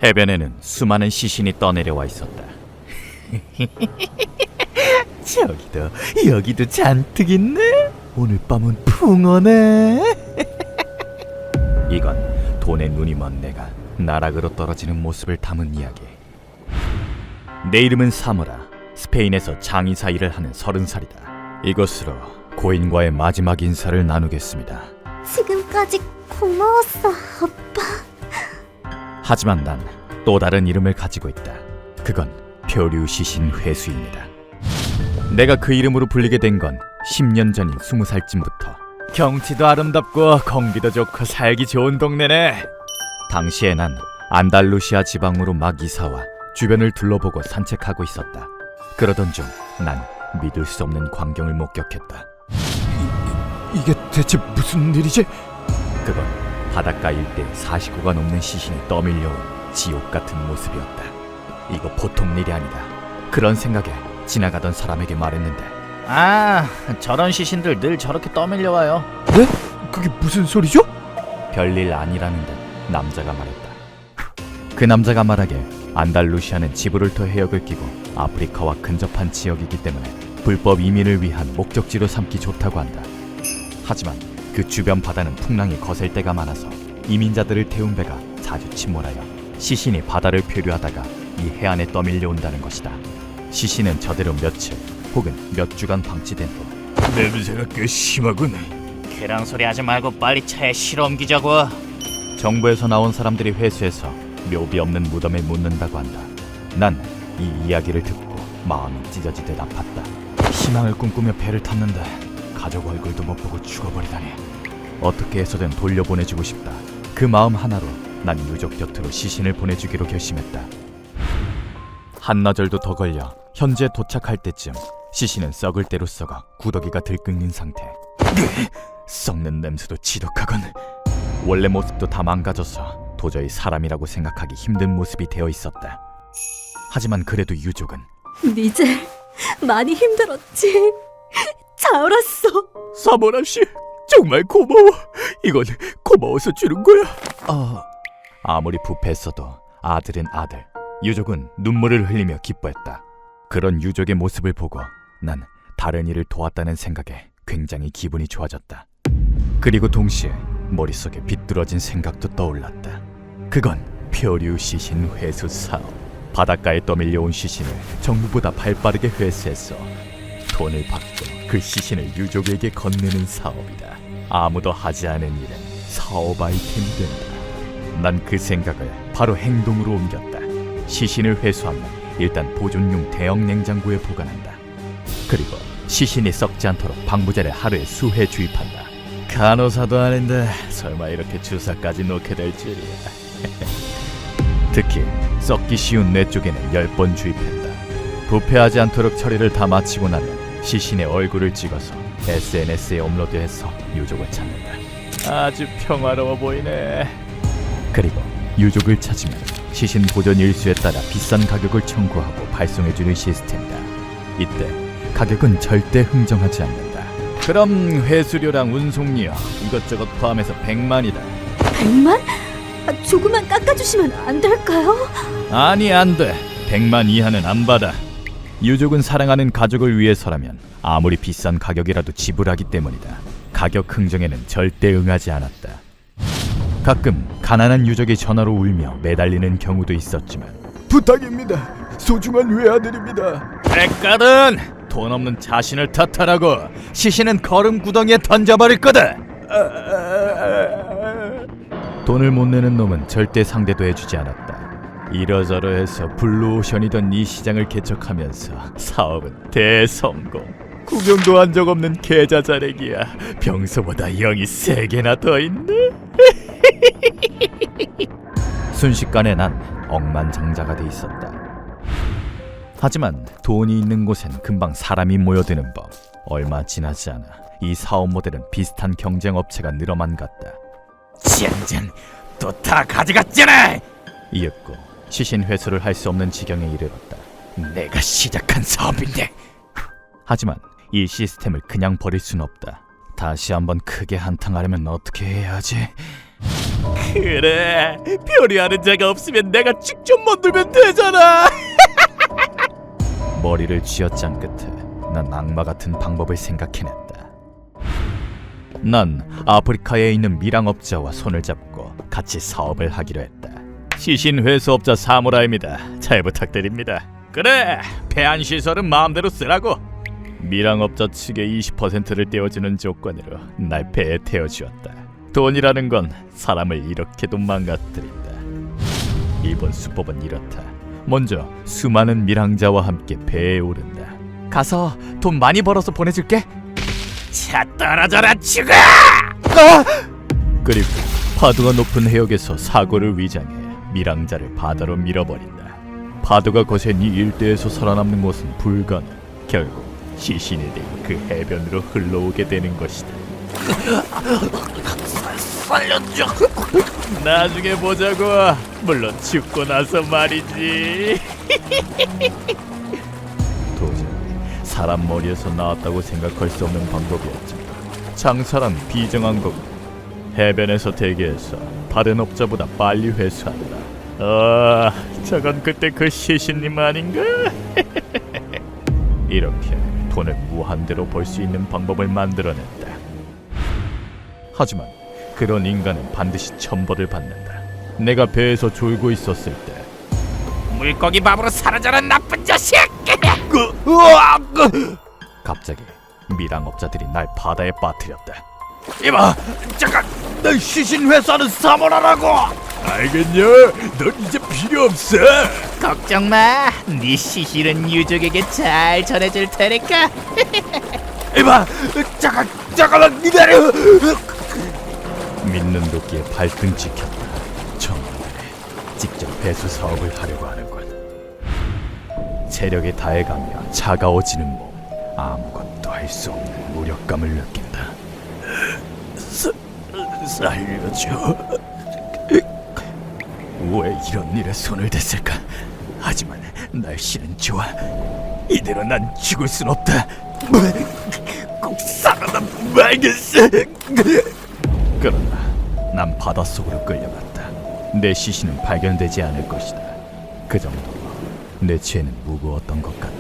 해변에는 수많은 시신이 떠내려와 있었다. 저기도 여기도 잔뜩 있네. 오늘 밤은 풍어네. 이건 돈에 눈이 먼 내가 나락으로 떨어지는 모습을 담은 이야기. 내 이름은 사무라. 스페인에서 장의사 일을 하는 30살이다. 이것으로 고인과의 마지막 인사를 나누겠습니다. 지금까지 고마웠어, 아빠. 하지만 난 또 다른 이름을 가지고 있다. 그건 표류시신 회수입니다. 내가 그 이름으로 불리게 된 건 10년 전인 20살쯤부터. 경치도 아름답고 공기도 좋고 살기 좋은 동네네. 당시에 난 안달루시아 지방으로 막 이사와 주변을 둘러보고 산책하고 있었다. 그러던 중 난 믿을 수 없는 광경을 목격했다. 이게 대체 무슨 일이지? 그건 바닷가 일대 49가 넘는 시신이 떠밀려온 지옥 같은 모습이었다. 이거 보통 일이 아니다. 그런 생각에 지나가던 사람에게 말했는데, 저런 시신들 늘 저렇게 떠밀려와요. 네? 그게 무슨 소리죠? 별일 아니라는 듯 남자가 말했다. 그 남자가 말하길 안달루시아는 지브롤터 해역을 끼고 아프리카와 근접한 지역이기 때문에 불법 이민을 위한 목적지로 삼기 좋다고 한다. 하지만 그 주변 바다는 풍랑이 거셀 때가 많아서 이민자들을 태운 배가 자주 침몰하여 시신이 바다를 표류하다가 이 해안에 떠밀려온다는 것이다. 시신은 저대로 며칠 혹은 몇 주간 방치된 후 냄새가 꽤 심하군. 그런 소리 하지 말고 빨리 차에 실어 옮기자고. 정부에서 나온 사람들이 회수해서 묘비 없는 무덤에 묻는다고 한다. 난 이 이야기를 듣고 마음이 찢어지듯 아팠다. 희망을 꿈꾸며 배를 탔는데 가족 얼굴도 못 보고 죽어버리다니. 어떻게 해서든 돌려보내주고 싶다. 그 마음 하나로 난 유족 곁으로 시신을 보내주기로 결심했다. 한나절도 더 걸려 현지에 도착할 때쯤 시신은 썩을 대로 썩어 구더기가 들끓는 상태. 썩는 냄새도 지독하군. 원래 모습도 다 망가져서 도저히 사람이라고 생각하기 힘든 모습이 되어 있었다. 하지만 그래도 유족은 니젤, 많이 힘들었지. 잘 왔어. 사모라씨, 정말 고마워. 이건 고마워서 주는 거야. 아무리 부패했어도 아들은 아들. 유족은 눈물을 흘리며 기뻐했다. 그런 유족의 모습을 보고 난 다른 일을 도왔다는 생각에 굉장히 기분이 좋아졌다. 그리고 동시에 머릿속에 비뚤어진 생각도 떠올랐다. 그건 표류 시신 회수 사업. 바닷가에 떠밀려온 시신을 정부보다 발빠르게 회수해서 돈을 받고 그 시신을 유족에게 건네는 사업이다. 아무도 하지 않은 일은 사업 아이템이 된다. 난 그 생각을 바로 행동으로 옮겼다. 시신을 회수하면 일단 보존용 대형 냉장고에 보관한다. 그리고 시신이 썩지 않도록 방부제를 하루에 수회 주입한다. 간호사도 아닌데 설마 이렇게 주사까지 놓게 될 줄이야. 특히 썩기 쉬운 뇌 쪽에는 10번 주입한다. 부패하지 않도록 처리를 다 마치고 나면 시신의 얼굴을 찍어서 SNS에 업로드해서 유족을 찾는다. 아주 평화로워 보이네. 그리고 유족을 찾으면 시신 보존 일수에 따라 비싼 가격을 청구하고 발송해주는 시스템이다. 이때 가격은 절대 흥정하지 않는다. 그럼 회수료랑 운송료 이것저것 포함해서 100만이다. 100만? 조금만 깎아주시면 안 될까요? 아니, 안 돼. 100만 이하는 안 받아. 유족은 사랑하는 가족을 위해서라면 아무리 비싼 가격이라도 지불하기 때문이다. 가격 흥정에는 절대 응하지 않았다. 가끔 가난한 유족이 전화로 울며 매달리는 경우도 있었지만, 부탁입니다. 소중한 외아들입니다. 백가든 돈 없는 자신을 탓하라고. 시신은 거름 구덩이에 던져버릴 거다. 돈을 못 내는 놈은 절대 상대도 해주지 않았다. 이러저러해서 블루오션이던 이 시장을 개척하면서 사업은 대성공. 구경도 한 적 없는 계좌자래기야. 평소보다 0이 3개나 더 있네. 순식간에 난 억만장자가 돼 있었다. 하지만 돈이 있는 곳엔 금방 사람이 모여드는 법. 얼마 지나지 않아 이 사업 모델은 비슷한 경쟁 업체가 늘어만 갔다. 젠장, 또 다 가져갔잖아. 이윽고 시신 회수를 할 수 없는 지경에 이르렀다. 내가 시작한 사업인데. 하지만 이 시스템을 그냥 버릴 순 없다. 다시 한번 크게 한탕하려면 어떻게 해야 하지? 그래, 표류하는 자가 없으면 내가 직접 만들면 되잖아. 머리를 쥐어짠 끝에 난 악마 같은 방법을 생각해냈다. 난 아프리카에 있는 밀항업자와 손을 잡고 같이 사업을 하기로 했다. 시신 회수업자 사무라입니다. 잘 부탁드립니다. 그래, 폐안 시설은 마음대로 쓰라고. 밀항업자 측의 20%를 떼어주는 조건으로 날 배에 태워주었다. 돈이라는 건 사람을 이렇게도 망가뜨린다. 이번 수법은 이렇다. 먼저 수많은 밀항자와 함께 배에 오른다. 가서 돈 많이 벌어서 보내줄게. 차 떨어져라 죽어! 그리고 파도가 높은 해역에서 사고를 위장해 밀항자를 바다로 밀어버린다. 파도가 거센 이 일대에서 살아남는 것은 불가능. 결국 시신이 된 그 해변으로 흘러오게 되는 것이다. 살려줘! 나중에 보자고. 물론 죽고 나서 말이지. 도저히 사람 머리에서 나왔다고 생각할 수 없는 방법이었지만 장사란 비정한 거고 해변에서 대기해서 다른 업자보다 빨리 회수한다. 저건 그때 그 시신님 아닌가? 이렇게 돈을 무한대로 벌 수 있는 방법을 만들어냈다. 하지만 그런 인간은 반드시 천벌을 받는다. 내가 배에서 졸고 있었을 때 물고기 밥으로 사라져라 나쁜 자식! 갑자기 밀항업자들이 날 바다에 빠뜨렸다. 이봐! 잠깐! 널 시신 회수하는 사모라라고! 알겠냐? 넌 이제 필요 없어. 걱정 마! 네 시신은 유족에게 잘 전해줄 테니까! 이봐! 잠깐만 기다려! 믿는 도끼에 발등 찍혔다. 정말에 직접 배수 사업을 하려고 하는군. 체력에 다해가며 차가워지는 몸, 아무것도 할 수 없는 무력감을 느낀다. 살려줘. 왜 이런 일에 손을 댔을까? 하지만 날씨는 좋아. 이대로 난 죽을 순 없다. 꼭 살아나 말겠어. 그러나 난 바닷속으로 끌려갔다. 내 시신은 발견되지 않을 것이다. 그 정도로 내 죄는 무거웠던 것 같다.